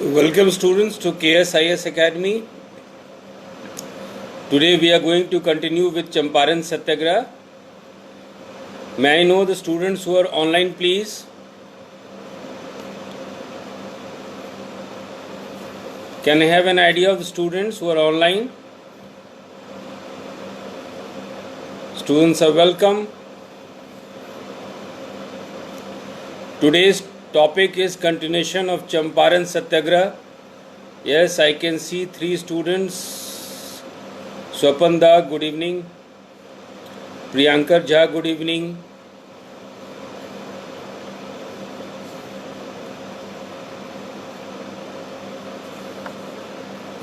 Welcome students to KSIS Academy. Today we are going to continue with Champaran Satyagraha. May I know the students who are online, please? Can I have an idea of the students who are online? Students are welcome. Today's topic is continuation of Champaran Satyagraha. Yes, I can see 3 students. Swapanda, good evening. Priyankar Jha, good evening.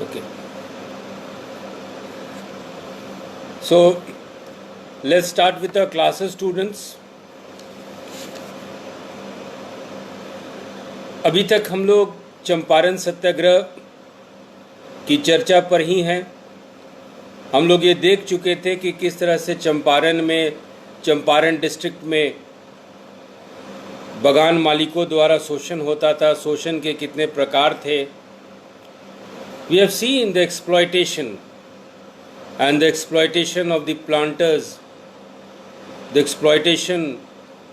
Okay. So, let's start with our classes, students. अभी तक हम लोग चंपारण सत्याग्रह की चर्चा पर ही हैं। हम लोग ये देख चुके थे कि किस तरह से चंपारण डिस्ट्रिक्ट में बागान मालिकों द्वारा शोषण होता था, शोषण के कितने प्रकार थे। We have seen the exploitation and the exploitation of the planters, the exploitation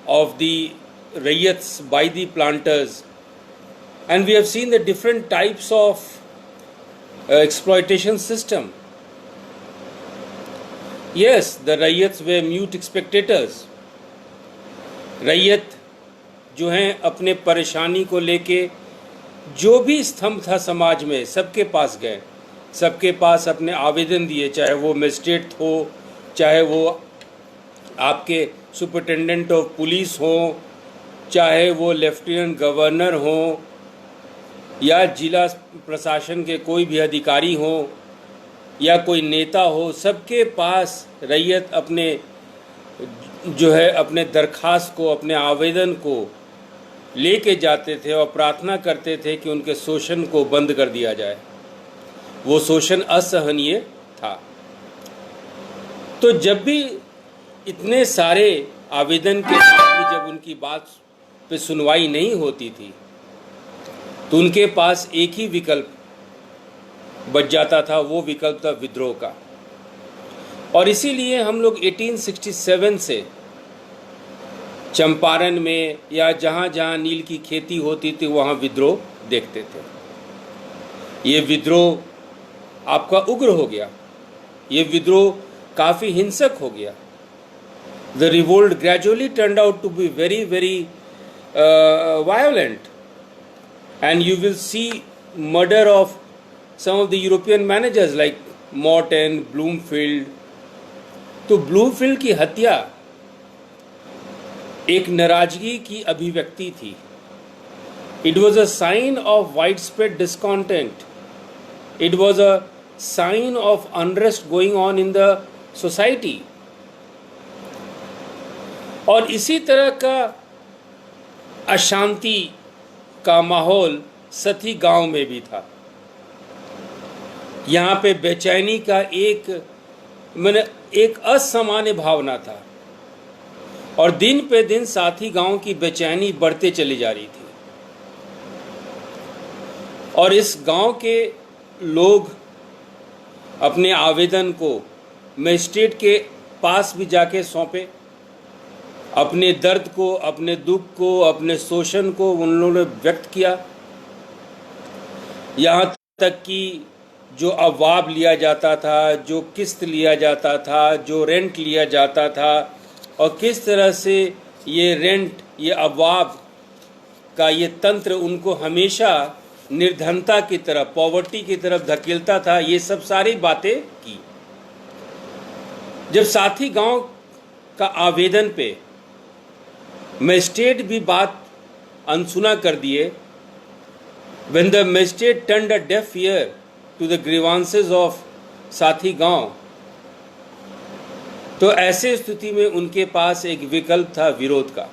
of the rayats by the planters, and we have seen the different types of exploitation system. Yes, the rayats were mute spectators. रैयत जो हैं अपने परेशानी को लेके जो भी स्तंभ था समाज में सबके पास गए, सबके पास अपने आवेदन दिए, चाहे वो मजिस्ट्रेट हो, चाहे वो आपके सुपरिटेंडेंट ऑफ पुलिस हो, चाहे वो लेफ्टिनेंट गवर्नर हो या जिला प्रशासन के कोई भी अधिकारी हो या कोई नेता हो, सबके पास रैयत अपने जो है अपने दरख्वास्त को, अपने आवेदन को लेके जाते थे और प्रार्थना करते थे कि उनके शोषण को बंद कर दिया जाए। वो शोषण असहनीय था। तो जब भी इतने सारे आवेदन के बाद भी जब उनकी बात पे सुनवाई नहीं होती थी तो उनके पास एक ही विकल्प बच जाता था, वो विकल्प था विद्रोह का। और इसीलिए हम लोग 1867 से चंपारण में या जहाँ जहाँ नील की खेती होती थी वहाँ विद्रोह देखते थे। ये विद्रोह आपका उग्र हो गया, ये विद्रोह काफ़ी हिंसक हो गया। The revolt gradually turned out to be very, very violent, and you will see murder of some of the European managers like Morton, Bloomfield. तो ब्लूमफील्ड की हत्या एक नाराजगी की अभिव्यक्ति थी। It was a sign of widespread discontent. It was a sign of unrest going on in the society. और इसी तरह का अशांति का माहौल सती गांव में भी था। यहाँ पे बेचैनी का एक असामान्य भावना था और दिन पे दिन साथी गांव की बेचैनी बढ़ते चली जा रही थी। और इस गांव के लोग अपने आवेदन को मजिस्ट्रेट के पास भी जाके सौंपे, अपने दर्द को, अपने दुख को, अपने शोषण को उन लोगों ने व्यक्त किया। यहाँ तक कि जो अवाब लिया जाता था, जो किस्त लिया जाता था, जो रेंट लिया जाता था और किस तरह से ये रेंट, ये अवाब का ये तंत्र उनको हमेशा निर्धनता की तरफ, पॉवर्टी की तरफ धकेलता था, ये सब सारी बातें की। जब साथी गांव का आवेदन पे मजिस्ट्रेट भी बात अनसुना कर दिए, when the magistrate turned a deaf ear to the grievances of साथी गांव, तो ऐसे स्थिति में उनके पास एक विकल्प था विरोध का।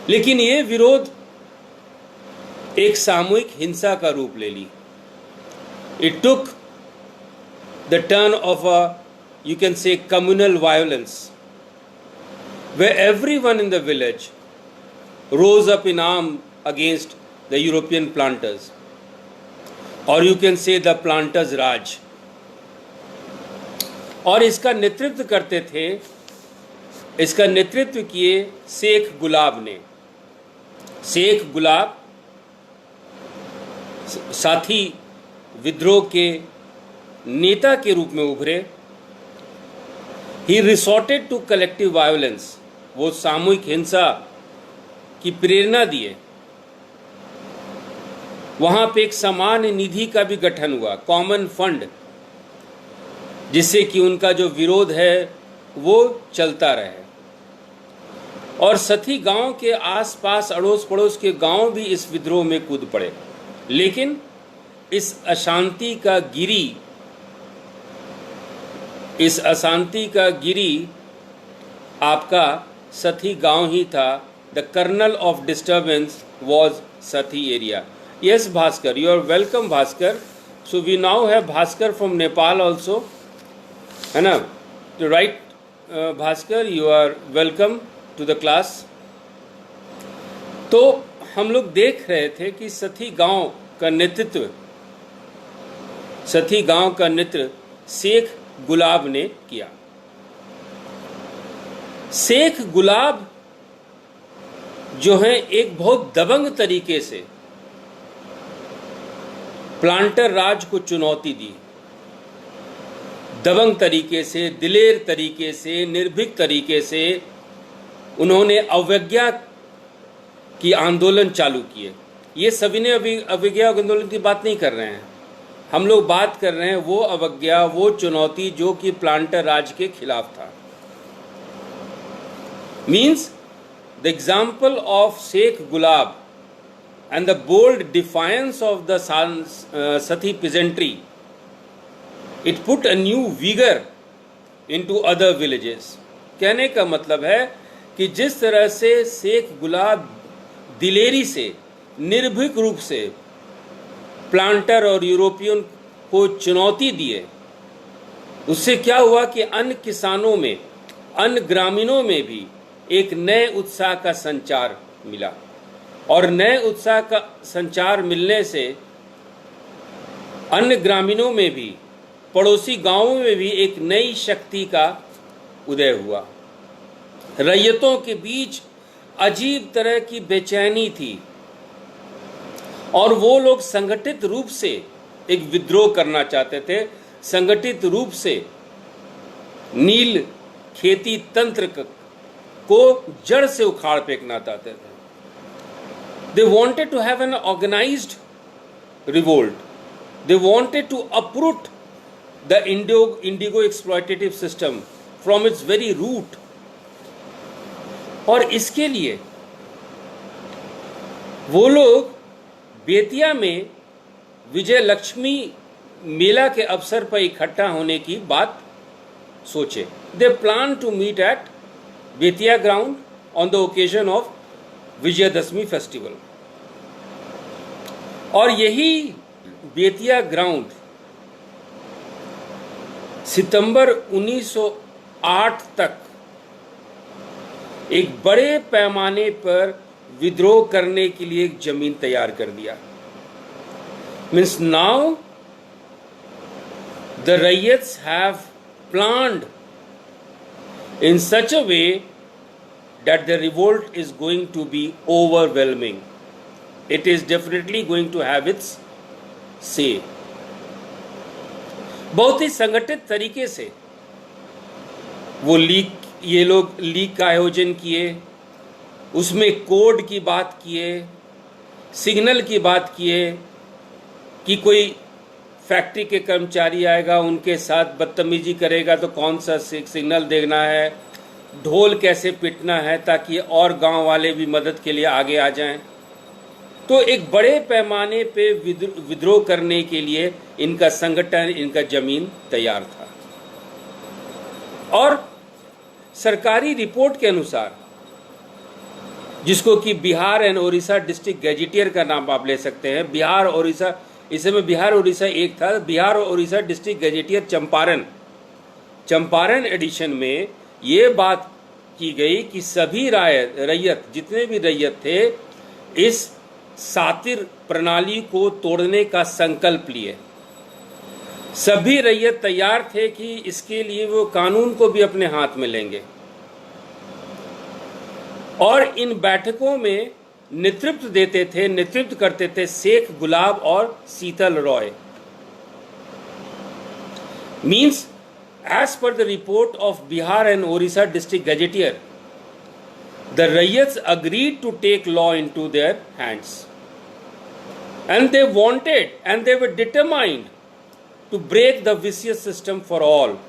लेकिन ये विरोध एक सामूहिक हिंसा का रूप ले ली। It took the turn of a, you can say, communal violence, where everyone in the village rose up in arms against the European planters, और you can say the planters raj. और इसका नेतृत्व करते थे, इसका नेतृत्व किए शेख गुलाब ने। शेख गुलाब साथी विद्रोह के नेता के रूप में उभरे। ही रिसोर्टेड टू कलेक्टिव वायलेंस, वो सामूहिक हिंसा की प्रेरणा दिए। वहां पे एक समान निधि का भी गठन हुआ, कॉमन फंड, जिससे कि उनका जो विरोध है वो चलता रहे। और सती गांव के आसपास अड़ोस पड़ोस के गांव भी इस विद्रोह में कूद पड़े। लेकिन इस अशांति का गिरी आपका सती गांव ही था। The kernel of disturbance was Sati area. Yes Bhaskar, you are welcome Bhaskar. So we now have Bhaskar from Nepal also, है ना? तो right Bhaskar, you are welcome to the class. तो हम लोग देख रहे थे कि सती गांव का नेतृत्व शेख गुलाब ने किया। शेख गुलाब जो है एक बहुत दबंग तरीके से प्लांटर राज को चुनौती दी। दबंग तरीके से, दिलेर तरीके से, निर्भीक तरीके से उन्होंने अवज्ञा की आंदोलन चालू किए। ये सभी ने अभी अवज्ञा आंदोलन की बात नहीं कर रहे हैं, हम लोग बात कर रहे हैं वो अवज्ञा, वो चुनौती जो कि प्लांटर राज के खिलाफ था। Means the example of Sheikh Gulab and the bold defiance of the Sati peasantry, it put a new vigor into other villages। कहने का मतलब है कि जिस तरह से शेख गुलाब दिलेरी से, निर्भीक रूप से प्लांटर और यूरोपियन को चुनौती दिए, उससे क्या हुआ कि अन्य किसानों में, अन्य ग्रामीणों में भी एक नए उत्साह का संचार मिला। और नए उत्साह का संचार मिलने से अन्य ग्रामीणों में भी, पड़ोसी गांवों में भी एक नई शक्ति का उदय हुआ। रैयतों के बीच अजीब तरह की बेचैनी थी और वो लोग संगठित रूप से एक विद्रोह करना चाहते थे, संगठित रूप से नील खेती तंत्र को जड़ से उखाड़ फेंकना चाहते थे। They wanted to have an organized revolt. They wanted to uproot the indigo exploitative system from its very root. और इसके लिए वो लोग बेतिया में विजय लक्ष्मी मेला के अवसर पर इकट्ठा होने की बात सोचे। They planned to meet at Bettiah ground on the occasion of Vijayadashami festival. और यही बेतिया ग्राउंड सितंबर 1908 तक एक बड़े पैमाने पर विद्रोह करने के लिए एक जमीन तैयार कर दिया। Means now the ryots have planned in such a way that the revolt is going to be overwhelming. It is definitely going to have its say. बहुत ही संगठित तरीके से वो ये लोग लीग का आयोजन किए, उसमें कोड की बात किए, सिग्नल की बात किए कि कोई फैक्ट्री के कर्मचारी आएगा, उनके साथ बदतमीजी करेगा तो कौन सा सिग्नल देना है, ढोल कैसे पिटना है ताकि और गांव वाले भी मदद के लिए आगे आ जाएं। तो एक बड़े पैमाने पे विद्रोह करने के लिए इनका संगठन, इनका जमीन तैयार था। और सरकारी रिपोर्ट के अनुसार, जिसको कि Bihar and Orissa district gazetteer का नाम आप ले सकते हैं, बिहार और उड़ीसा, इस समय बिहार और उड़ीसा एक था, बिहार और Orissa district gazetteer Champaran edition में ये बात की गई कि सभी रैयत, जितने भी रैयत थे, इस सातिर प्रणाली को तोड़ने का संकल्प लिए। सभी रैयत तैयार थे कि इसके लिए वो कानून को भी अपने हाथ में लेंगे। और इन बैठकों में नेतृत्व करते थे शेख गुलाब और Shital Roy. Means as per the report of Bihar and Orissa district gazetteer, the Rayyats agreed to take law into their hands, and they wanted and they were determined to break the vicious system for all.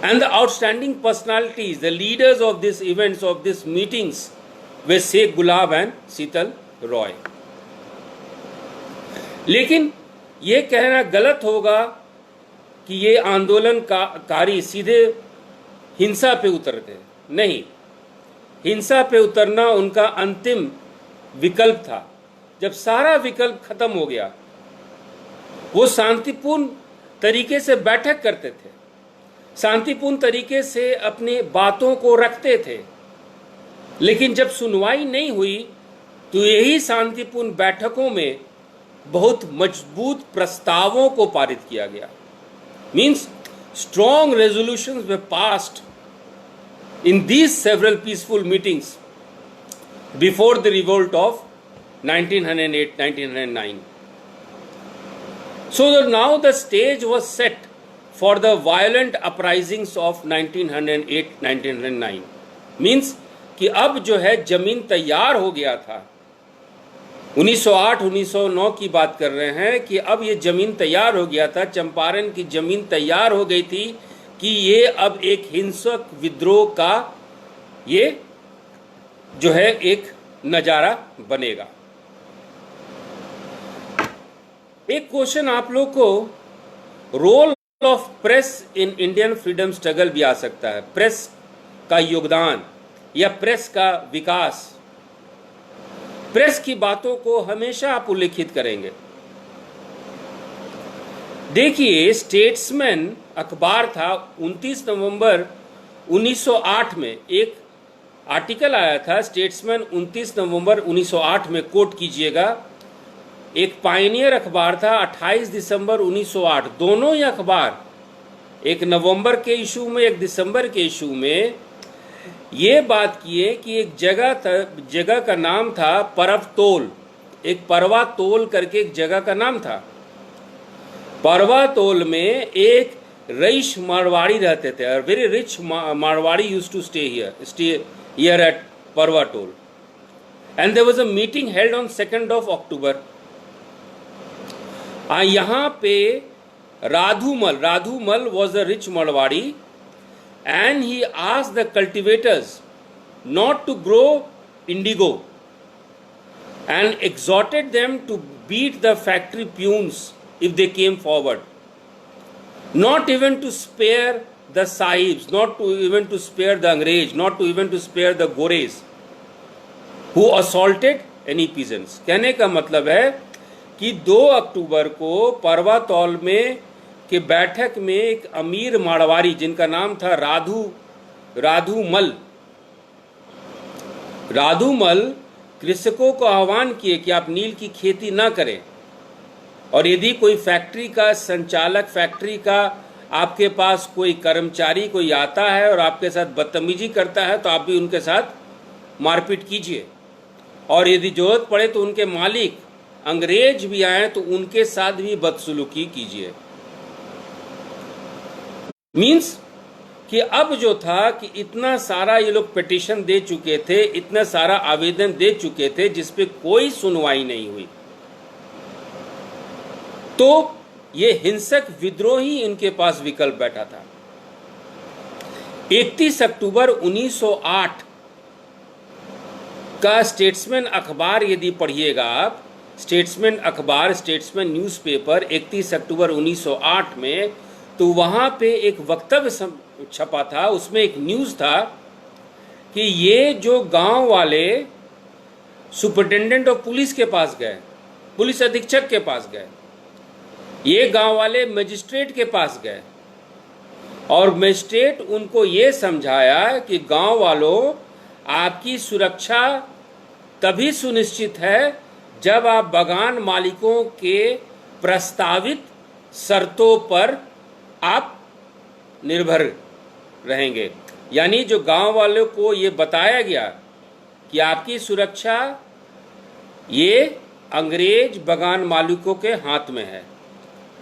And the outstanding personalities, the leaders of these events, of these meetings, were Sheikh Gulab and Sheetal Roy. लेकिन ये कहना गलत होगा कि ये आंदोलनकारी सीधे हिंसा पे उतरते। नहीं, हिंसा पे उतरना उनका अंतिम विकल्प था। जब सारा विकल्प खत्म हो गया, वो शांतिपूर्ण तरीके से बैठक करते थे, शांतिपूर्ण तरीके से अपनी बातों को रखते थे। लेकिन जब सुनवाई नहीं हुई तो यही शांतिपूर्ण बैठकों में बहुत मजबूत प्रस्तावों को पारित किया गया। Means strong resolutions were passed in these several peaceful meetings before the revolt of 1908-1909. So now the stage was set for the violent uprisings of 1908-1909. Means कि अब जो है जमीन तैयार हो गया था। 1908-1909 की बात कर रहे हैं कि अब ये ज़मीन तैयार हो गया था, चंपारण की ज़मीन तैयार हो गई थी कि ये अब एक हिंसक विद्रोह का ये जो है एक नज़ारा बनेगा। एक क्वेश्चन आप लोग को role of press in Indian freedom struggle भी आ सकता है। प्रेस का योगदान या प्रेस का विकास, प्रेस की बातों को हमेशा आप उल्लेखित करेंगे। देखिए, स्टेट्समैन अखबार था, 29 नवंबर 1908 में एक आर्टिकल आया था। स्टेट्समैन 29 नवंबर 1908 में, कोट कीजिएगा, एक पायनियर अखबार था। 28 दिसंबर 1908, दोनों ही अखबार, एक नवंबर के इशू में एक दिसंबर के इशू में, ये बात किए कि एक जगह का नाम था परवतोल। एक परवातोल करके एक जगह का नाम था। परवातोल में एक रईस मारवाड़ी रहते थे। Very rich Marwari used to stay here at Parvatol, and there was a meeting held on 2 October. यहाँ पे राधूमल was a rich Marwadi, and he asked the cultivators not to grow indigo and exhorted them to beat the factory peons if they came forward, not even to spare the sahibs, not to even to spare the Angrez, not to even to spare the Gores who assaulted any peasants. कहने का मतलब है कि 2 अक्टूबर को परवातौल में के बैठक में एक अमीर मारवाड़ी जिनका नाम था राधूमल कृषकों को आह्वान किए कि आप नील की खेती ना करें, और यदि कोई फैक्ट्री का संचालक, फैक्ट्री का आपके पास कोई कर्मचारी कोई आता है और आपके साथ बदतमीजी करता है तो आप भी उनके साथ मारपीट कीजिए, और यदि जरूरत पड़े तो उनके मालिक अंग्रेज भी आए तो उनके साथ भी बदसलूकी कीजिए। मीन्स कि अब जो था कि इतना सारा ये लोग पिटीशन दे चुके थे, इतना सारा आवेदन दे चुके थे जिसपे कोई सुनवाई नहीं हुई, तो ये हिंसक विद्रोह ही इनके पास विकल्प बैठा था। 31 अक्टूबर 1908 का स्टेट्समैन अखबार यदि पढ़िएगा आप, स्टेट्समैन अखबार, स्टेट्समैन न्यूज़पेपर 31 अक्टूबर 1908 में, तो वहाँ पे एक वक्तव्य छपा था। उसमें एक न्यूज़ था कि ये जो गांव वाले सुपरिटेंडेंट ऑफ पुलिस के पास गए, पुलिस अधीक्षक के पास गए, ये गांव वाले मजिस्ट्रेट के पास गए, और मजिस्ट्रेट उनको ये समझाया कि गांव वालों, आपकी सुरक्षा तभी सुनिश्चित है जब आप बागान मालिकों के प्रस्तावित शर्तों पर आप निर्भर रहेंगे। यानी जो गांव वालों को ये बताया गया कि आपकी सुरक्षा ये अंग्रेज बागान मालिकों के हाथ में है,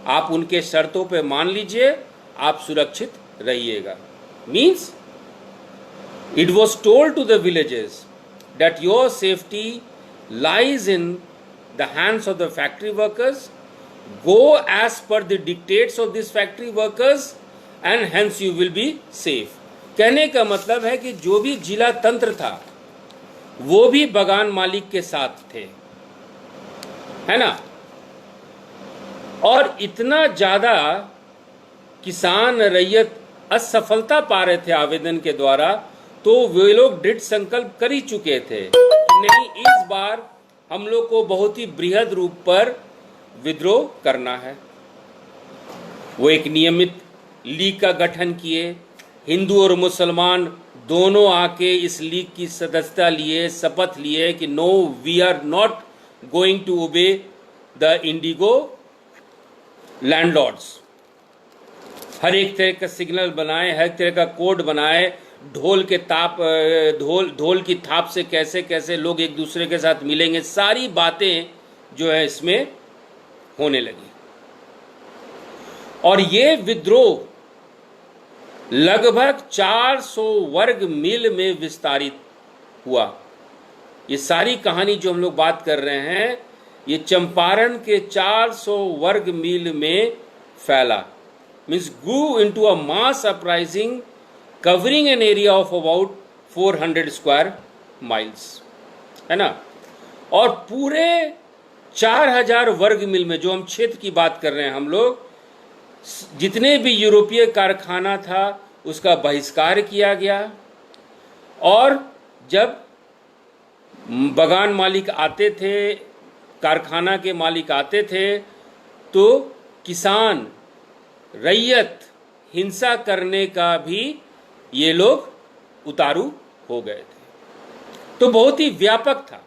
आप उनके शर्तों पे मान लीजिए, आप सुरक्षित रहिएगा। Means it was told to the villages that your safety lies in the hands of the factory workers. Go as per the dictates of these factory workers and hence you will be safe. कहने का मतलब है कि जो भी जिला तंत्र था वो भी बागान मालिक के साथ थे, है ना। और इतना ज़्यादा किसान रैयत असफलता पा रहे थे आवेदन के द्वारा, तो वे लोग दृढ़ संकल्प कर ही चुके थे कि नहीं, इस बार हम लोग को बहुत ही बृहद रूप पर विद्रोह करना है। वो एक नियमित लीग का गठन किए, हिंदू और मुसलमान दोनों आके इस लीग की सदस्यता लिए, शपथ लिए कि no, we are not going to obey the indigo landlords. हर एक तरह का सिग्नल बनाए, हर एक तरह का कोड बनाए, ढोल की थाप से कैसे कैसे लोग एक दूसरे के साथ मिलेंगे, सारी बातें जो है इसमें होने लगी। और ये विद्रोह लगभग 400 वर्ग मील में विस्तारित हुआ। ये सारी कहानी जो हम लोग बात कर रहे हैं, ये चंपारण के 400 वर्ग मील में फैला। Means grew into a mass uprising covering an area of about 400 square miles, है ना। और पूरे 4000 वर्ग मील में, जो हम क्षेत्र की बात कर रहे हैं हम लोग, जितने भी यूरोपीय कारखाना था उसका बहिष्कार किया गया। और जब बागान मालिक आते थे, कारखाना के मालिक आते थे, तो किसान रैयत हिंसा करने का भी ये लोग उतारू हो गए थे। तो बहुत ही व्यापक था।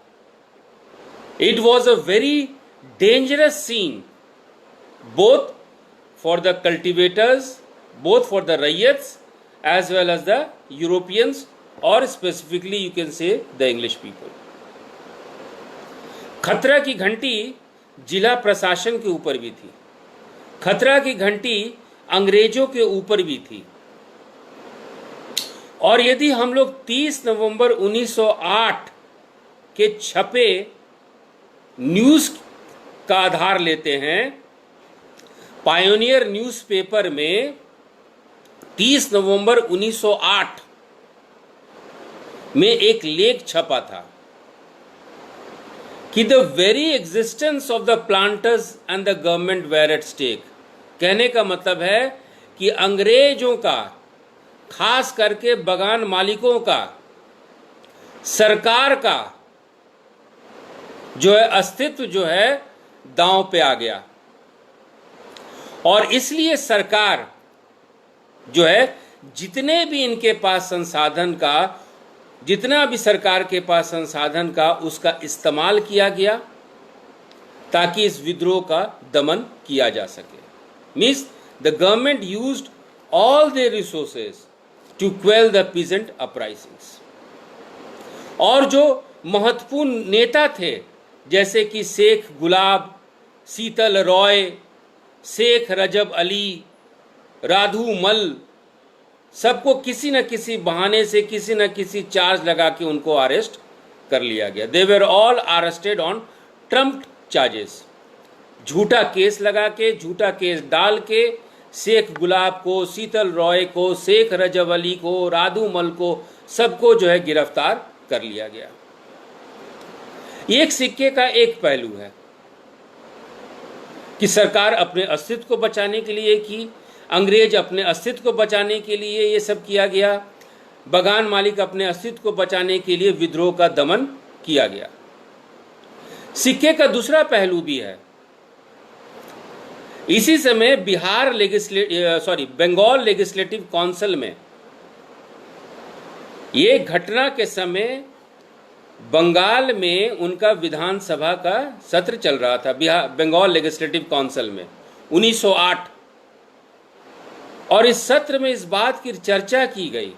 It was a very dangerous scene, both for the cultivators, both for the ryots as well as the Europeans, और specifically you can say the English people. खतरा की घंटी जिला प्रशासन के ऊपर भी थी, खतरा की घंटी अंग्रेजों के ऊपर भी थी। और यदि हम लोग 30 नवंबर 1908 के छपे न्यूज़ का आधार लेते हैं, पायोनियर न्यूज़पेपर में 30 नवंबर 1908 में एक लेख छपा था कि the very existence of the planters and the government were at stake. कहने का मतलब है कि अंग्रेजों का, खास करके बागान मालिकों का, सरकार का जो है अस्तित्व जो है दांव पे आ गया। और इसलिए सरकार जो है, जितने भी इनके पास संसाधन का, जितना भी सरकार के पास संसाधन का, उसका इस्तेमाल किया गया ताकि इस विद्रोह का दमन किया जा सके। Means the government used all their resources to quell the peasant uprisings। और जो महत्वपूर्ण नेता थे, जैसे कि शेख गुलाब, शीतल रॉय, शेख रजब अली, राधू मल, सबको किसी न किसी बहाने से, किसी न किसी चार्ज लगा के उनको अरेस्ट कर लिया गया। They were all arrested on trumped charges. झूठा केस लगा के, झूठा केस डाल के शेख गुलाब को, शीतल रॉय को, शेख रजब अली को, राधू मल को, सबको जो है गिरफ्तार कर लिया गया। एक सिक्के का एक पहलू है कि सरकार अपने अस्तित्व को बचाने के लिए की, अंग्रेज अपने अस्तित्व को बचाने के लिए ये सब किया गया, बागान मालिक अपने अस्तित्व को बचाने के लिए विद्रोह का दमन किया गया। सिक्के का दूसरा पहलू भी है। इसी समय बंगाल लेजिस्लेटिव काउंसिल में ये घटना के समय बंगाल में उनका विधानसभा का सत्र चल रहा था, बंगाल लेजिस्लेटिव काउंसिल में 1908, और इस सत्र में इस बात की चर्चा की गई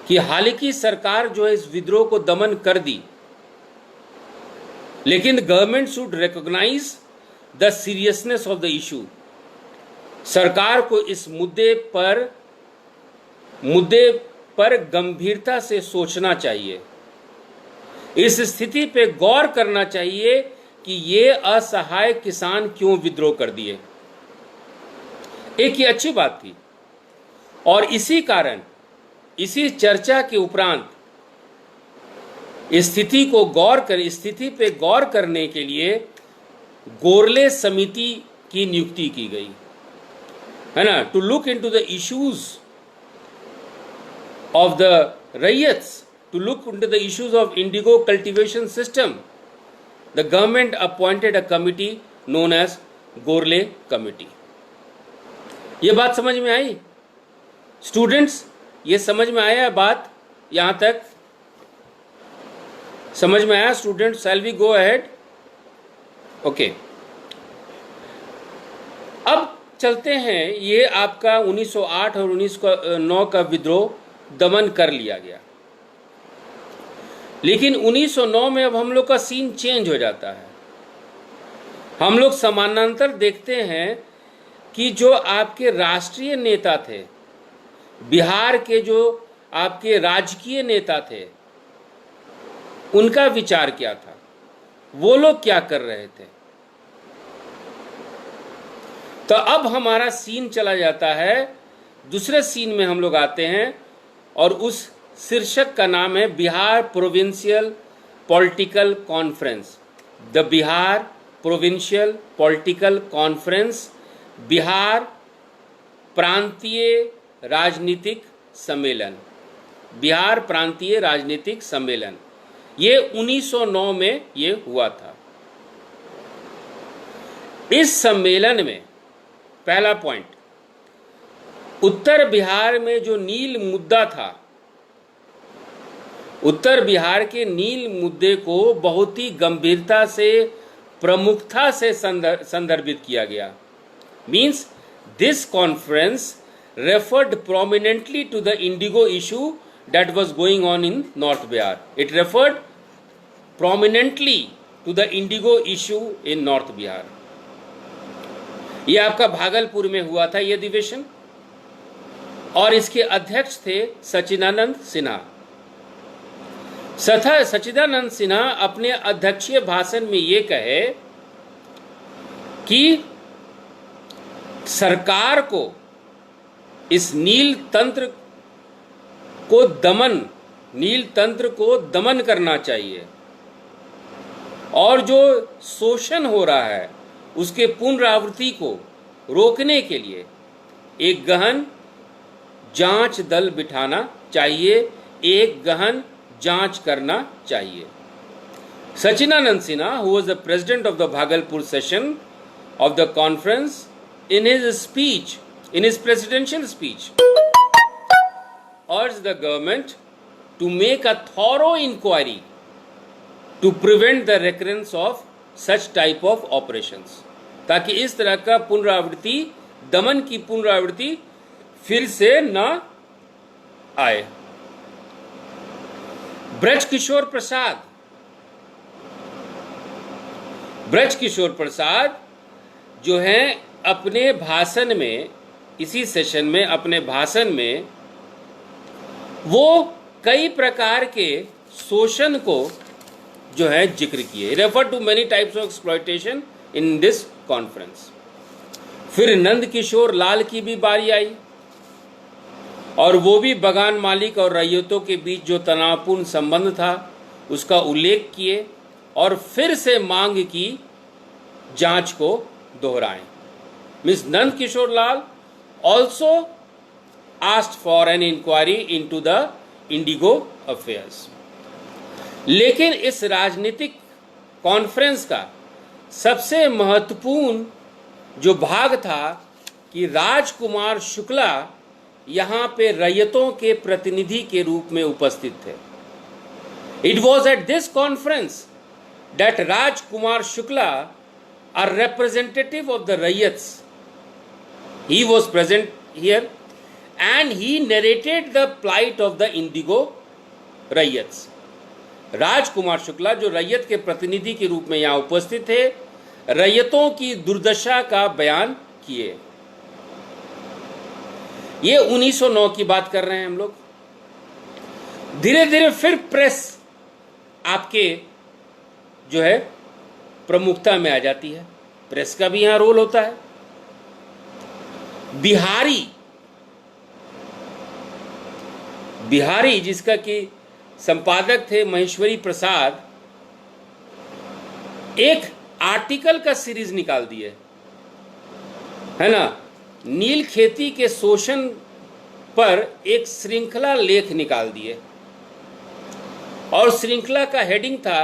कि हालांकि सरकार जो है इस विद्रोह को दमन कर दी, लेकिन government should recognise the seriousness of the issue. सरकार को इस मुद्दे पर गंभीरता से सोचना चाहिए, इस स्थिति पे गौर करना चाहिए कि ये असहाय किसान क्यों विद्रोह कर दिए। एक ये अच्छी बात थी, और इसी कारण इसी चर्चा के उपरांत स्थिति पे गौर करने के लिए गोरले समिति की नियुक्ति की गई, है ना, to look into the issues of the riots, to look into the issues of indigo cultivation system. The government appointed a committee known as Gorle Committee. ये बात समझ में आई स्टूडेंट्स? ये समझ में आया बात? यहां तक समझ में आया students? shall we go ahead? Okay, अब चलते हैं। ये आपका 1908 और 1909 का विद्रोह दमन कर लिया गया, लेकिन 1909 में अब हम लोग का सीन चेंज हो जाता है। हम लोग समानांतर देखते हैं कि जो आपके राष्ट्रीय नेता थे, बिहार के जो आपके राजकीय नेता थे, उनका विचार क्या था, वो लोग क्या कर रहे थे। तो अब हमारा सीन चला जाता है, दूसरे सीन में हम लोग आते हैं, और उस शीर्षक का नाम है Bihar provincial political conference. The Bihar provincial political conference, Bihar प्रांतीय राजनीतिक सम्मेलन, बिहार प्रांतीय राजनीतिक सम्मेलन, ये 1909 में ये हुआ था। इस सम्मेलन में पहला पॉइंट, उत्तर बिहार में जो नील मुद्दा था, उत्तर बिहार के नील मुद्दे को बहुत ही गंभीरता से, प्रमुखता से संदर्भित किया गया। Means this conference referred prominently to the indigo issue that was going on in north Bihar. It referred prominently to the indigo issue in north Bihar. ये आपका भागलपुर में हुआ था ये अधिवेशन, और इसके अध्यक्ष थे सच्चिदानंद सिन्हा। सच्चिदानंद सिन्हा अपने अध्यक्षीय भाषण में ये कहे कि सरकार को इस नील तंत्र को दमन करना चाहिए, और जो शोषण हो रहा है उसके पुनरावृत्ति को रोकने के लिए एक गहन जांच दल बिठाना चाहिए, एक गहन जांच करना चाहिए। Sachinanand Sinha, who was the president of the Bhagalpur session of the conference, in his presidential speech, urged the government to make a thorough inquiry to prevent the recurrence of such type of operations, ताकि इस तरह का पुनरावृत्ति, दमन की पुनरावृत्ति फिर से न आए। ब्रजकिशोर प्रसाद जो हैं अपने भाषण में, इसी सेशन में अपने भाषण में वो कई प्रकार के शोषण को जो है जिक्र किए, refer to many types of exploitation in this conference. फिर नंद किशोर लाल की भी बारी आई, और वो भी बगान मालिक और रैयतों के बीच जो तनावपूर्ण संबंध था उसका उल्लेख किए, और फिर से मांग की जांच को दोहराएं। Miss Nand Kishore Lal also asked for an inquiry into the indigo affairs. लेकिन इस राजनीतिक कॉन्फ्रेंस का सबसे महत्वपूर्ण जो भाग था कि राजकुमार शुक्ला यहाँ पे रैयतों के प्रतिनिधि के रूप में उपस्थित थे। It was at this conference that Rajkumar Shukla, a representative of the Rayyats, he was present here and he narrated the plight of the Indigo Rayyats. Rajkumar Shukla जो रैयत के प्रतिनिधि के रूप में यहाँ उपस्थित थे, रैयतों की दुर्दशा का बयान किए। ये 1909 की बात कर रहे हैं हम लोग। धीरे धीरे फिर प्रेस आपके जो है प्रमुखता में आ जाती है। प्रेस का भी यहां रोल होता है। बिहारी जिसका कि संपादक थे महेश्वरी प्रसाद, एक आर्टिकल का सीरीज निकाल दिए, है ना, नील खेती के शोषण पर एक श्रृंखला लेख निकाल दिए और श्रृंखला का हेडिंग था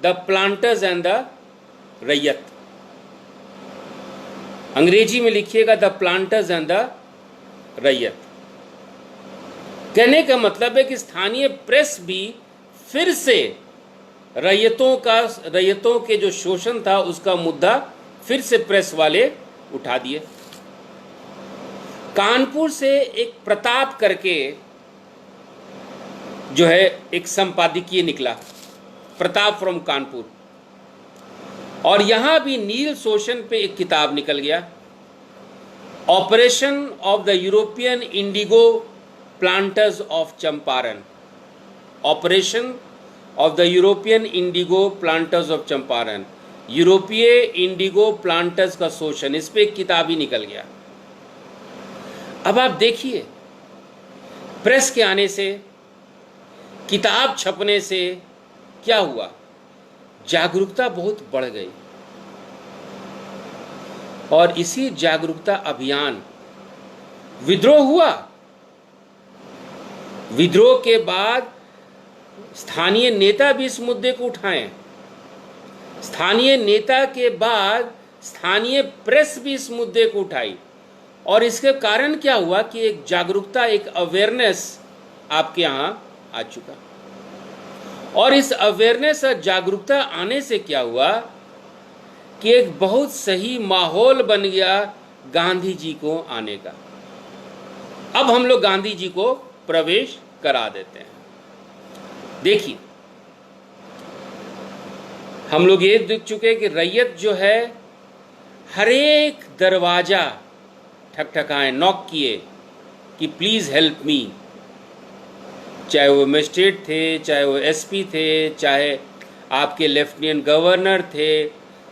द प्लांटर्स एंड द रैयत। अंग्रेजी में लिखिएगा द प्लांटर्स एंड द रैयत। कहने का मतलब है कि स्थानीय प्रेस भी फिर से रैयतों के जो शोषण था उसका मुद्दा फिर से प्रेस वाले उठा दिए। कानपुर से एक प्रताप करके जो है एक संपादकीय निकला, प्रताप फ्रॉम कानपुर, और यहां भी नील शोषण पे एक किताब निकल गया, operation of the European Indigo planters of Champaran. Operation of the European Indigo planters of Champaran, यूरोपीय इंडिगो प्लांटर्स का शोषण, इस पे एक किताब ही निकल गया। अब आप देखिए, प्रेस के आने से, किताब छपने से क्या हुआ, जागरूकता बहुत बढ़ गई और इसी जागरूकता अभियान, विद्रोह हुआ। विद्रोह के बाद स्थानीय नेता भी इस मुद्दे को उठाएं, स्थानीय नेता के बाद स्थानीय प्रेस भी इस मुद्दे को उठाई, और इसके कारण क्या हुआ कि एक जागरूकता, एक अवेयरनेस आपके यहां आ चुका। और इस अवेयरनेस और जागरूकता आने से क्या हुआ कि एक बहुत सही माहौल बन गया गांधी जी को आने का। अब हम लोग गांधी जी को प्रवेश करा देते हैं। देखिए, हम लोग ये देख चुके कि रैयत जो है हर एक दरवाजा ठकठकाए, नॉक किए कि प्लीज हेल्प मी, चाहे वो मजिस्ट्रेट थे, चाहे वो एसपी थे, चाहे आपके लेफ्टिनेंट गवर्नर थे,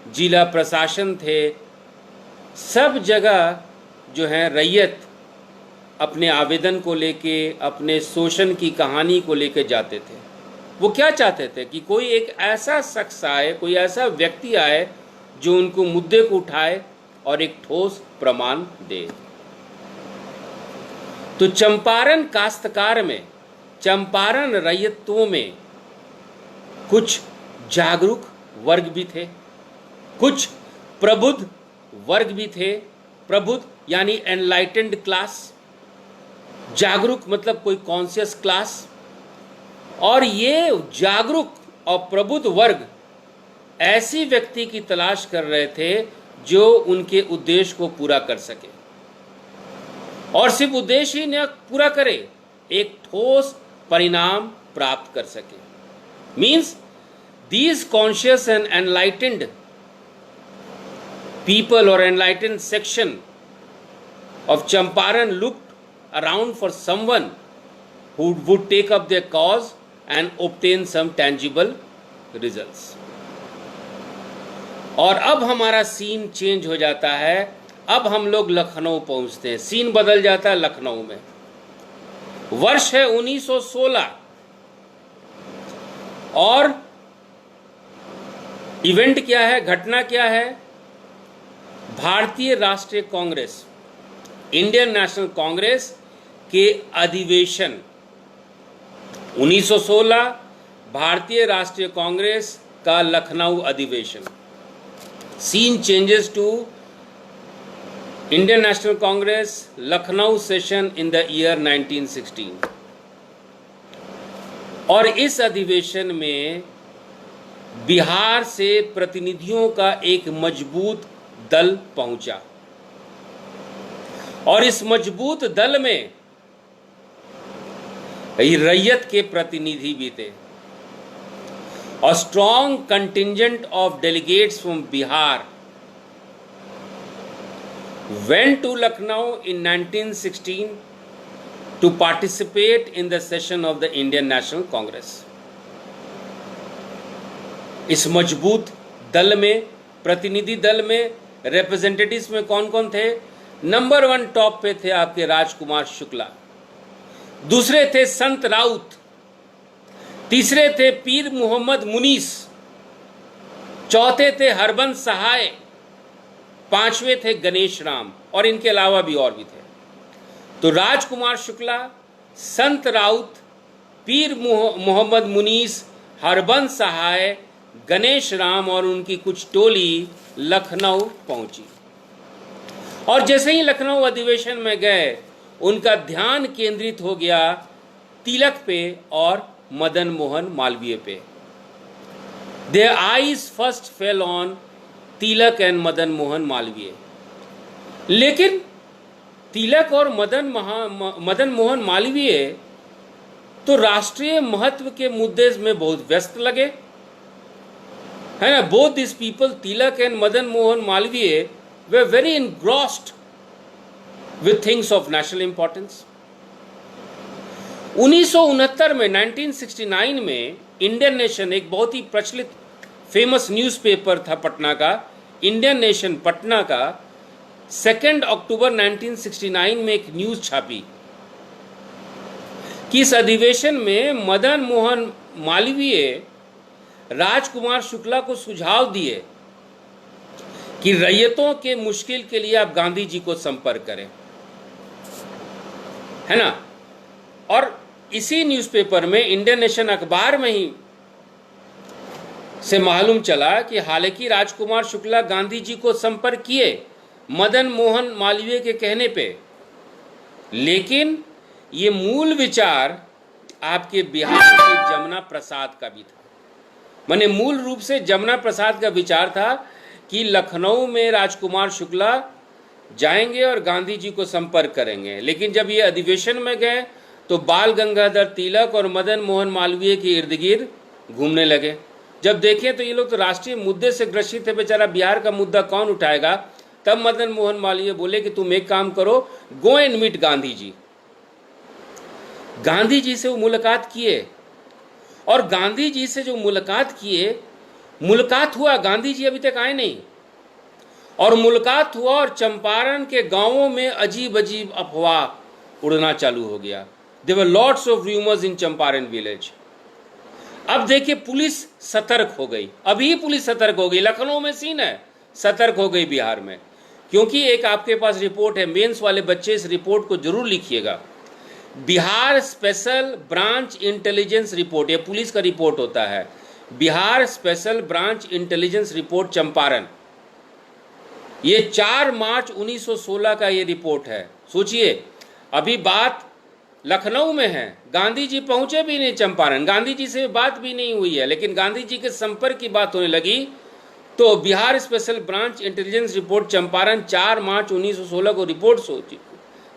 जिला प्रशासन थे, सब जगह जो है रैयत अपने आवेदन को लेके, अपने शोषण की कहानी को लेके जाते थे। वो क्या चाहते थे कि कोई एक ऐसा शख्स आए, कोई ऐसा व्यक्ति आए जो उनको मुद्दे को उठाए और एक ठोस प्रमाण दे। तो चंपारण काश्तकार में, चंपारण रैयतों में कुछ जागरूक वर्ग भी थे, कुछ प्रबुद्ध वर्ग भी थे। प्रबुद्ध यानी एनलाइटेंड क्लास, जागरूक मतलब कोई कॉन्शियस क्लास। और ये जागरूक और प्रबुद्ध वर्ग ऐसी व्यक्ति की तलाश कर रहे थे जो उनके उद्देश्य को पूरा कर सके, और सिर्फ उद्देश्य ही न पूरा करे, एक ठोस परिणाम प्राप्त कर सके। Means these conscious and enlightened people or enlightened section of Champaran looked around for someone who would take up their cause and obtain some tangible results. और अब हमारा सीन चेंज हो जाता है। अब हम लोग लखनऊ पहुंचते हैं, सीन बदल जाता है लखनऊ में। वर्ष है 1916 और इवेंट क्या है, घटना क्या है? भारतीय राष्ट्रीय कांग्रेस, इंडियन नेशनल कांग्रेस के अधिवेशन 1916, भारतीय राष्ट्रीय कांग्रेस का लखनऊ अधिवेशन। Scene changes to Indian National Congress Lucknow session in the year 1916। और इस अधिवेशन में बिहार से प्रतिनिधियों का एक मजबूत दल पहुंचा और इस मजबूत दल में रैयत के प्रतिनिधि भी थे। A strong contingent of delegates from Bihar went to Lucknow in 1916 to participate in the session of the Indian National Congress. इस मजबूत दल में, प्रतिनिधि दल में, रिप्रेजेंटेटिव्स में कौन कौन थे? नंबर 1 टॉप पे थे आपके राजकुमार शुक्ला, दूसरे थे संत राउत, तीसरे थे पीर मोहम्मद मुनीस, चौथे थे हरबंस सहाय, पांचवें थे गणेश राम और इनके अलावा भी और भी थे। तो राजकुमार शुक्ला, संत राउत, पीर मोहम्मद मुनीस, हरबंस सहाय, गणेश राम और उनकी कुछ टोली लखनऊ पहुंची और जैसे ही लखनऊ अधिवेशन में गए उनका ध्यान केंद्रित हो गया तिलक पे और मदन मोहन मालवीय पे। Their eyes first fell on Tilak and Madan Mohan Malviya. लेकिन तिलक और मदन मोहन मालवीय तो राष्ट्रीय महत्व के मुद्दे में बहुत व्यस्त लगे, है ना। Both this people, Tilak and Madan Mohan Malviya, way very engrossed with things of national importance। 1969 में 1969 में इंडियन नेशन, एक बहुत ही प्रचलित फेमस न्यूज़पेपर था पटना का, इंडियन नेशन पटना का, 2 अक्टूबर 1969 में एक न्यूज़ छापी कि इस अधिवेशन में मदन मोहन मालवीय राजकुमार शुक्ला को सुझाव दिए कि रैयतों के मुश्किल के लिए आप गांधी जी को संपर्क करें, है ना। और इसी न्यूज़पेपर में, इंडियन नेशन अखबार में ही से मालूम चला कि हालांकि राजकुमार शुक्ला गांधी जी को संपर्क किए मदन मोहन मालवीय के कहने पे, लेकिन ये मूल विचार आपके बिहार के जमुना प्रसाद का भी था। माने मूल रूप से जमुना प्रसाद का विचार था कि लखनऊ में राजकुमार शुक्ला जाएंगे और गांधी जी को संपर्क करेंगे, लेकिन जब ये अधिवेशन में गए तो बाल गंगाधर तिलक और मदन मोहन मालवीय के इर्द गिर्द घूमने लगे। जब देखें तो ये लोग तो राष्ट्रीय मुद्दे से ग्रसित है, बेचारा बिहार का मुद्दा कौन उठाएगा। तब मदन मोहन मालवीय बोले कि तुम एक काम करो, go and meet Gandhi ji. Gandhi ji से वो मुलाकात किए और गांधी जी से जो मुलाकात किए, मुलाकात हुआ, गांधी जी अभी तक आए नहीं, और मुलाकात हुआ और चंपारण के गांवों में अजीब अजीब अफवाह उड़ना चालू हो गया। There were lots of rumors in Champaran village. अब देखिए पुलिस सतर्क हो गई, अभी पुलिस सतर्क हो गई, लखनऊ में सीन है, सतर्क हो गई बिहार में, क्योंकि एक आपके पास रिपोर्ट है, मेंस वाले बच्चे इस रिपोर्ट को जरूर लिखिएगा। Bihar special branch intelligence report, ये पुलिस का रिपोर्ट होता है, Bihar special branch intelligence report Champaran, ये 4 मार्च 1916 का ये रिपोर्ट है। सोचिए, अभी बात लखनऊ में है, गांधी जी पहुंचे भी नहीं चंपारण, गांधी जी से बात भी नहीं हुई है, लेकिन गांधी जी के संपर्क की बात होने लगी तो Bihar special branch intelligence report Champaran 4 मार्च 1916 को रिपोर्ट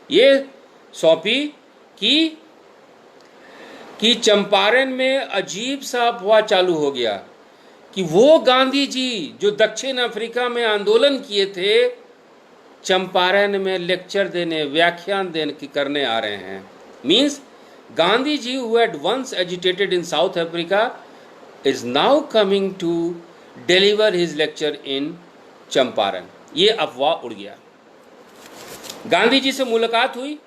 ये सौंपी कि चंपारण में अजीब सा अफवाह चालू हो गया कि वो गांधी जी जो दक्षिण अफ्रीका में आंदोलन किए थे, चंपारण में लेक्चर देने, व्याख्यान देने करने आ रहे हैं। Means Gandhi ji who had once agitated in South Africa is now coming to deliver his lecture in Champaran. ये अफवाह उड़ गया। गांधी जी से मुलाकात हुई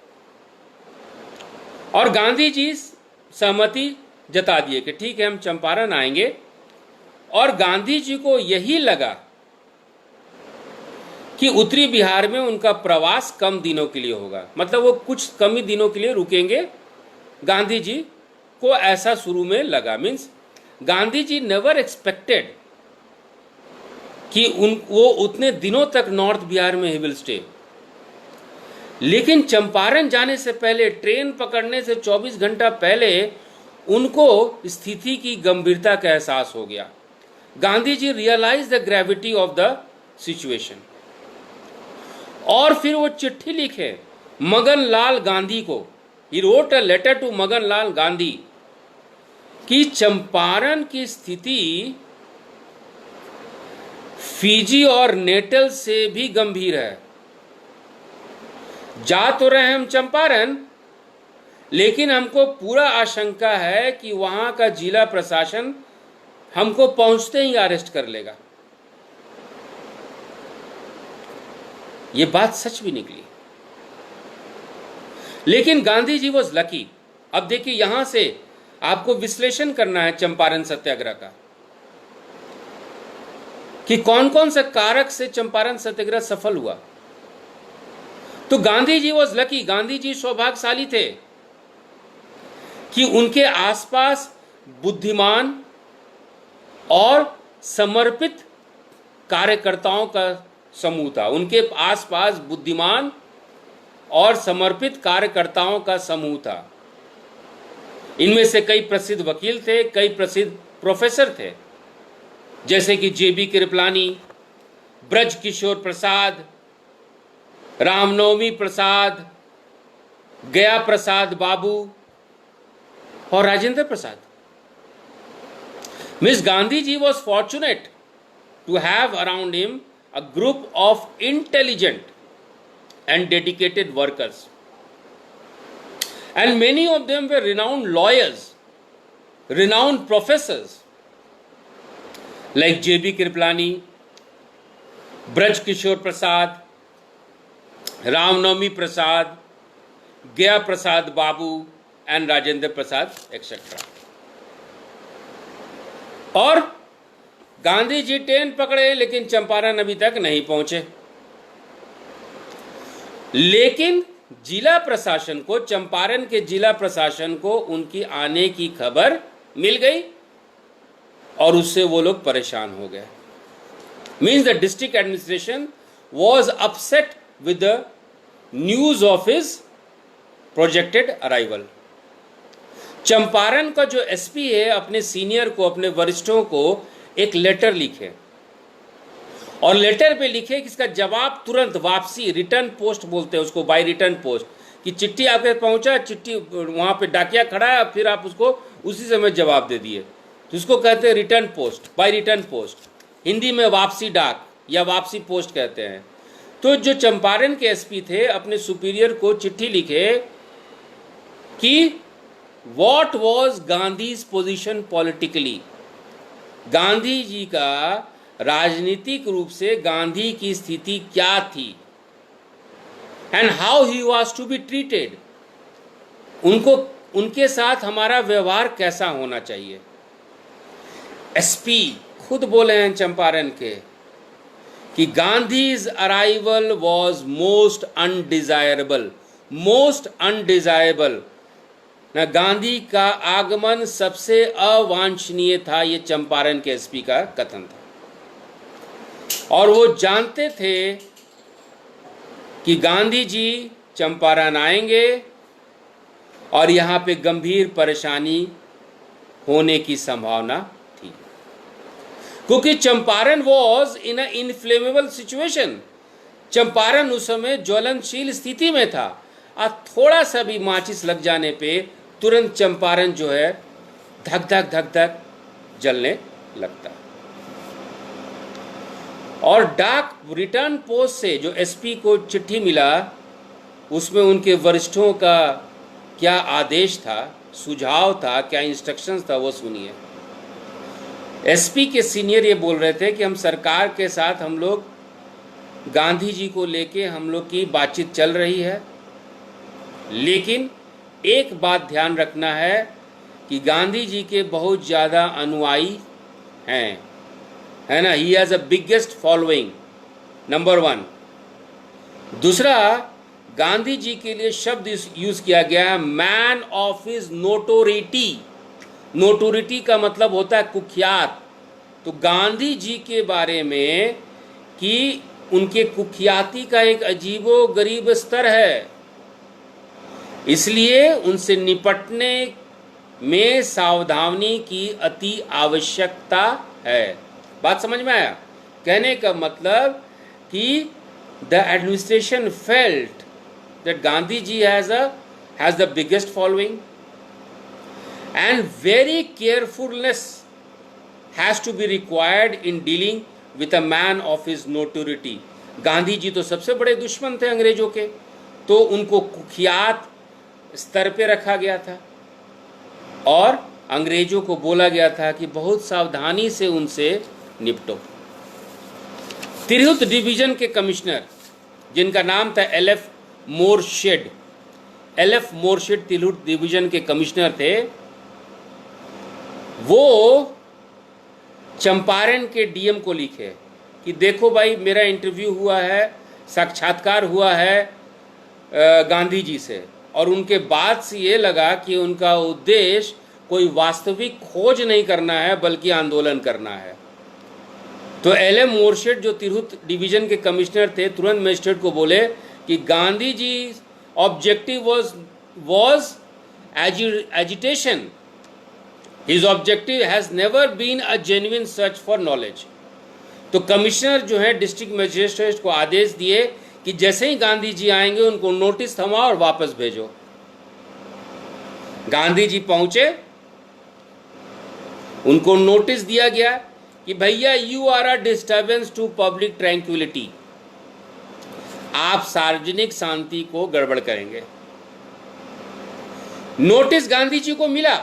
और गांधी जी सहमति जता दिए कि ठीक है हम चंपारण आएंगे, और गांधी जी को यही लगा कि उत्तरी बिहार में उनका प्रवास कम दिनों के लिए होगा, मतलब वो कुछ कम ही दिनों के लिए रुकेंगे, गांधी जी को ऐसा शुरू में लगा। मीन्स गांधी जी नेवर एक्सपेक्टेड कि वो उतने दिनों तक नॉर्थ बिहार में ही विल स्टे। लेकिन चंपारण जाने से पहले, ट्रेन पकड़ने से 24 घंटा पहले उनको स्थिति की गंभीरता का एहसास हो गया। Gandhi ji realise the gravity of the situation और फिर वो चिट्ठी लिखे मगन लाल गांधी को। He wrote a letter to Magan Lal Gandhi कि चंपारण की स्थिति फिजी और नेटल से भी गंभीर है। जा तो रहे हम चंपारण, लेकिन हमको पूरा आशंका है कि वहां का जिला प्रशासन हमको पहुंचते ही अरेस्ट कर लेगा। ये बात सच भी निकली। लेकिन गांधी जी वॉज लकी। अब देखिए, यहां से आपको विश्लेषण करना है चंपारण सत्याग्रह का कि कौन कौन से कारक से चंपारण सत्याग्रह सफल हुआ। तो गांधी जी वॉज लकी, गांधी जी सौभाग्यशाली थे कि उनके आसपास बुद्धिमान और समर्पित कार्यकर्ताओं का समूह था। उनके आसपास बुद्धिमान और समर्पित कार्यकर्ताओं का समूह था। इनमें से कई प्रसिद्ध वकील थे, कई प्रसिद्ध प्रोफेसर थे, जैसे कि जेबी कृपलानी, ब्रज किशोर प्रसाद, रामनवमी प्रसाद, गया प्रसाद बाबू और Rajendra Prasad. Miss Gandhi ji was fortunate to have around him a group of intelligent and dedicated workers. And many of them were renowned lawyers, renowned professors like J.B. Kriplani, Braj Kishore Prasad, Ramnavami Prasad, Gaya Prasad Babu and Rajendra Prasad, etc. और Gandhi ji train पकड़े लेकिन चंपारण अभी तक नहीं पहुंचे। लेकिन जिला प्रशासन को, चंपारण के जिला प्रशासन को उनकी आने की खबर मिल गई और उससे वो लोग परेशान हो गए। Means the district administration was upset with the news of his projected arrival. Champaran का जो एसपी है अपने सीनियर को, अपने वरिष्ठों को एक लेटर लिखे और लेटर पे लिखे कि इसका जवाब तुरंत वापसी, रिटर्न पोस्ट बोलते हैं उसको, बाय रिटर्न पोस्ट, कि चिट्ठी आपके पहुंचा, चिट्ठी वहां पे डाकिया खड़ा है, फिर आप उसको उसी समय जवाब दे दिए, तो उसको कहते हैं return post, by return post. Hindi में वापसी डाक या वापसी पोस्ट कहते हैं। तो जो चंपारण के एसपी थे अपने सुपीरियर को चिट्ठी लिखे कि What was Gandhi's position politically? Gandhi ji का राजनीतिक रूप से गांधी की स्थिति क्या थी and how he was to be treated? उनके साथ हमारा व्यवहार कैसा होना चाहिए। एसपी खुद बोले हैं चंपारण के कि Gandhi's arrival was most undesirable, most undesirable. ना गांधी का आगमन सबसे अवांछनीय था, ये चंपारण के एसपी का कथन था। और वो जानते थे कि गांधी जी चंपारण आएंगे और यहाँ पे गंभीर परेशानी होने की संभावना थी, क्योंकि Champaran was in a inflammable situation. Champaran उस समय ज्वलनशील स्थिति में था और थोड़ा सा भी माचिस लग जाने पे तुरंत चंपारण जो है धक धक धक धक जलने लगता। और डाक रिटर्न पोस्ट से जो एसपी को चिट्ठी मिला उसमें उनके वरिष्ठों का क्या आदेश था, सुझाव था, क्या इंस्ट्रक्शंस था, वो सुनिए। एसपी के सीनियर ये बोल रहे थे कि हम सरकार के साथ, हम लोग गांधी जी को लेके हम लोग की बातचीत चल रही है, लेकिन एक बात ध्यान रखना है कि गांधी जी के बहुत ज़्यादा अनुयायी हैं, है ना, he has a biggest following, number 1। दूसरा, गांधी जी के लिए शब्द यूज किया गया है मैन ऑफ हिज नोटोरिटी। नोटोरिटी का मतलब होता है कुख्यात। तो गांधी जी के बारे में कि उनके कुख्याति का एक अजीबो गरीब स्तर है, इसलिए उनसे निपटने में सावधानी की अति आवश्यकता है। बात समझ में आया? कहने का मतलब कि the administration felt that Gandhi ji has the biggest following and very carefulness has to be required in dealing with a man of his notoriety. Gandhi ji तो सबसे बड़े दुश्मन थे अंग्रेजों के, तो उनको कुख्यात स्तर पे रखा गया था और अंग्रेजों को बोला गया था कि बहुत सावधानी से उनसे निपटो। तिरहुत डिवीजन के कमिश्नर जिनका नाम था एलएफ मोरशेड, एलएफ मोरशेड तिरहुत डिवीजन के कमिश्नर थे। वो चंपारण के डीएम को लिखे कि देखो भाई, मेरा इंटरव्यू हुआ है, साक्षात्कार हुआ है गांधी जी से, और उनके बाद से ये लगा कि उनका उद्देश्य कोई वास्तविक खोज नहीं करना है बल्कि आंदोलन करना है। तो एलएम मोरशेड जो तिरहुत डिवीजन के कमिश्नर थे तुरंत मजिस्ट्रेट को बोले कि Gandhi ji objective was agitation, his objective has never been a genuine search for knowledge. तो कमिश्नर जो है डिस्ट्रिक्ट मजिस्ट्रेट को आदेश दिए कि जैसे ही गांधी जी आएंगे उनको नोटिस थमाओ और वापस भेजो। गांधी जी पहुंचे, उनको नोटिस दिया गया कि भैया you are a disturbance to public tranquillity, आप सार्वजनिक शांति को गड़बड़ करेंगे। नोटिस गांधी जी को मिला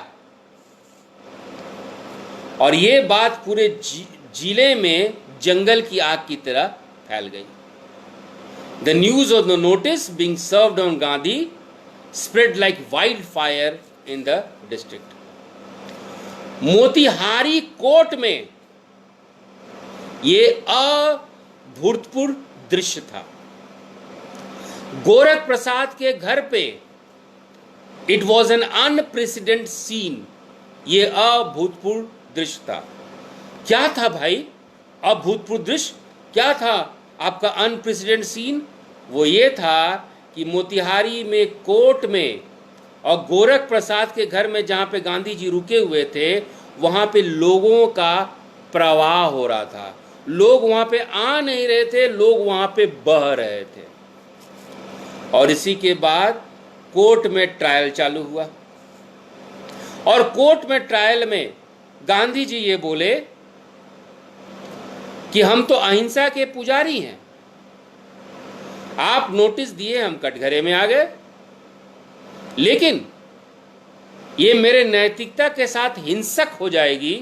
और ये बात पूरे जिले में जंगल की आग की तरह फैल गई। The news of the notice being served on Gandhi spread like wildfire in the district. Motihari court में ये अभूतपूर्व दृश्य था। गोरख प्रसाद के घर पे it was an unprecedented scene. ये अभूतपूर्व दृश्य था। क्या था भाई अभूतपूर्व दृश्य? क्या था आपका अनप्रेसिडेंट सीन? वो ये था कि मोतिहारी में कोर्ट में और गोरख प्रसाद के घर में जहाँ पे गांधी जी रुके हुए थे, वहाँ पे लोगों का प्रवाह हो रहा था। लोग वहाँ पे आ नहीं रहे थे, लोग वहाँ पे बह रहे थे। और इसी के बाद कोर्ट में ट्रायल चालू हुआ और कोर्ट में ट्रायल में गांधी जी ये बोले कि हम तो अहिंसा के पुजारी हैं, आप नोटिस दिए, हम कटघरे में आ गए, लेकिन ये मेरे नैतिकता के साथ हिंसक हो जाएगी।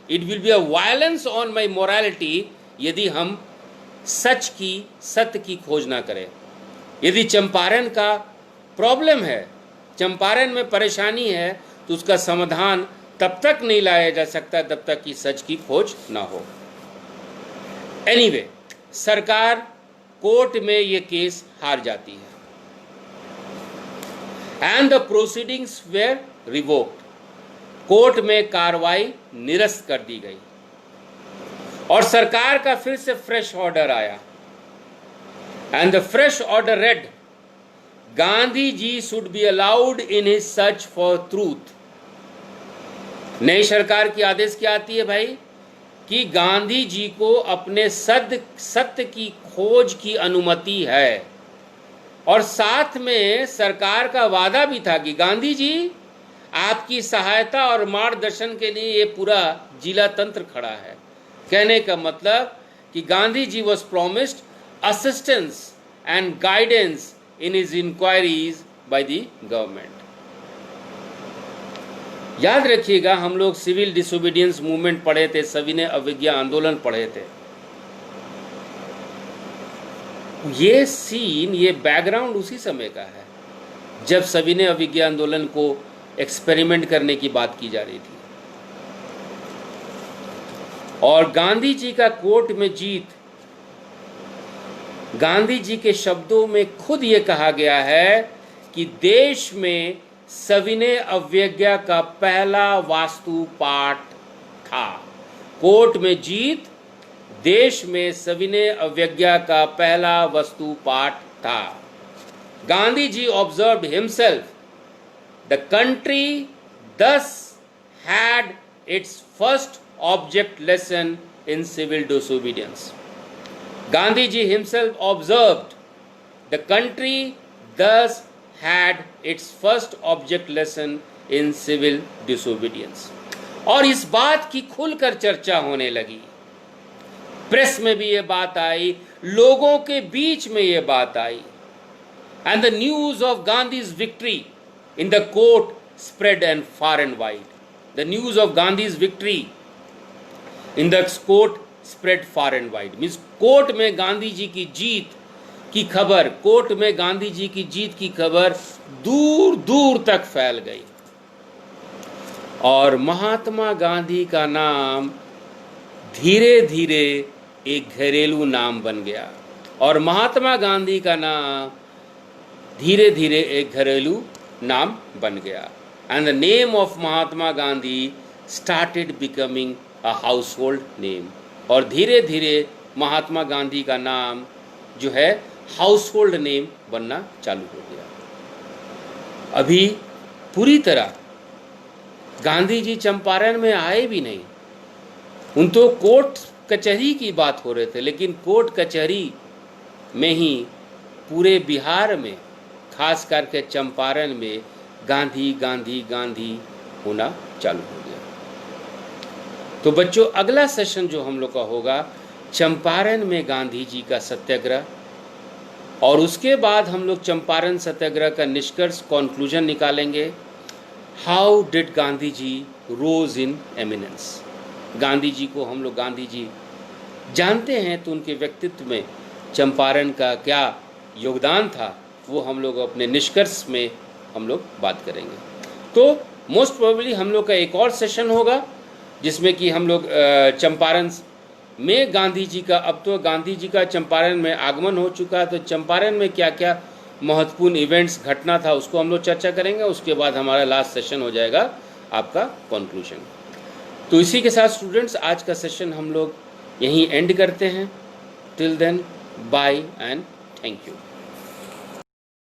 It will be a violence on my morality यदि हम सत्य की खोज ना करें। यदि चंपारण का प्रॉब्लम है, चंपारण में परेशानी है, तो उसका समाधान तब तक नहीं लाया जा सकता जब तक कि सच की खोज ना हो। एनीवे, सरकार कोर्ट में ये केस हार जाती है and the proceedings were revoked. Court में कार्रवाई निरस्त कर दी गई और सरकार का फिर से फ्रेश ऑर्डर आया and the fresh order read Gandhi ji should be allowed in his search for truth. नई सरकार की आदेश क्या आती है भाई कि गांधी जी को अपने सत्य की खोज की अनुमति है। और साथ में सरकार का वादा भी था कि गांधी जी आपकी सहायता और मार्गदर्शन के लिए ये पूरा जिला तंत्र खड़ा है। कहने का मतलब कि Gandhi ji was promised assistance and guidance in his inquiries by the government. याद रखिएगा, हम लोग सिविल डिसोबीडियंस मूवमेंट पढ़े थे, सविनय अवज्ञा आंदोलन पढ़े थे। ये सीन, ये बैकग्राउंड उसी समय का है जब सविनय अवज्ञा आंदोलन को एक्सपेरिमेंट करने की बात की जा रही थी। और गांधी जी का कोर्ट में जीत, गांधी जी के शब्दों में खुद ये कहा गया है कि देश में सविनय अवज्ञा का पहला वास्तु पाठ था। कोर्ट में जीत, देश में सविनय अवज्ञा का पहला वस्तु पाठ था। Gandhi ji observed himself the country thus had its first object lesson in civil disobedience. Gandhiji himself observed, the country thus had its first object lesson in civil disobedience. और इस बात की खुलकर चर्चा होने लगी, प्रेस में भी ये बात आई, लोगों के बीच में ये बात आई, and the news of Gandhi's victory in the court spread and far and wide. The news of Gandhi's victory in the court spread far and wide. Means court में गांधी जी की जीत की खबर, कोर्ट में गांधी जी की जीत की खबर दूर दूर तक फैल गई और महात्मा गांधी का नाम धीरे धीरे एक घरेलू नाम बन गया और महात्मा गांधी का नाम धीरे धीरे एक घरेलू नाम बन गया. And the name of Mahatma Gandhi started becoming a household name. और धीरे धीरे महात्मा गांधी का नाम जो है हाउसहोल्ड नेम बनना चालू हो गया. अभी पूरी तरह गांधी जी चंपारण में आए भी नहीं. उन तो कोर्ट कचहरी की बात हो रहे थे, लेकिन कोर्ट कचहरी में ही पूरे बिहार में, खास करके चंपारण में गांधी गांधी गांधी होना चालू हो गया. तो बच्चों, अगला सेशन जो हम लोग का होगा चंपारण में गांधी जी का सत्याग्रह, और उसके बाद हम लोग चंपारण सत्याग्रह का निष्कर्ष कॉन्क्लूजन निकालेंगे. How did Gandhi ji rose in eminence. Gandhi ji को हम लोग गांधी जी जानते हैं, तो उनके व्यक्तित्व में चंपारण का क्या योगदान था वो हम लोग अपने निष्कर्ष में हम लोग बात करेंगे. तो मोस्ट प्रोबेबली हम लोग का एक और सेशन होगा जिसमें कि हम लोग चंपारण में गांधी जी का, अब तो गांधी जी का चंपारण में आगमन हो चुका है, तो चंपारण में क्या क्या महत्वपूर्ण इवेंट्स घटना था उसको हम लोग चर्चा करेंगे. उसके बाद हमारा लास्ट सेशन हो जाएगा आपका कंक्लूजन. तो इसी के साथ स्टूडेंट्स आज का सेशन हम लोग यहीं एंड करते हैं. Till then, bye and thank you.